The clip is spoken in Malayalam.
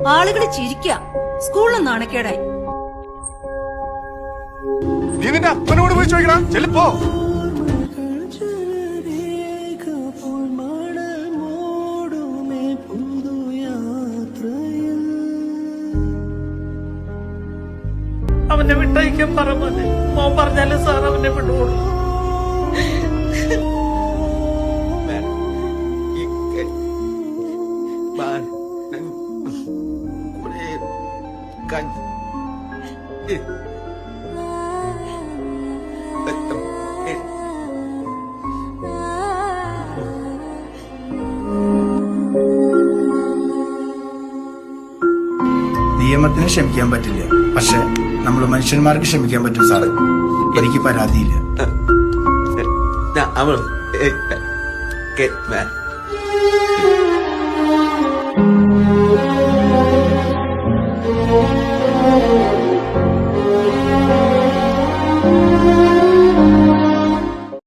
ആളുകൾ ചിരിക്ക. സ്കൂളിൽ നാണക്കേടായി. നീ നിന്റെ അപ്പനോട് പോയി ചോദിക്കണം. ചെല്ലിപ്പോ. അവനെ വിട്ടയക്കാൻ പറഞ്ഞു. മോൻ പറഞ്ഞാലും സാർ അവനെ വിടുള്ളൂ. നിയമത്തിന് ക്ഷമിക്കാൻ പറ്റില്ല, പക്ഷെ നമ്മൾ മനുഷ്യന്മാർക്ക് ക്ഷമിക്കാൻ പറ്റും സാറേ. എനിക്ക് പരാതിയില്ല.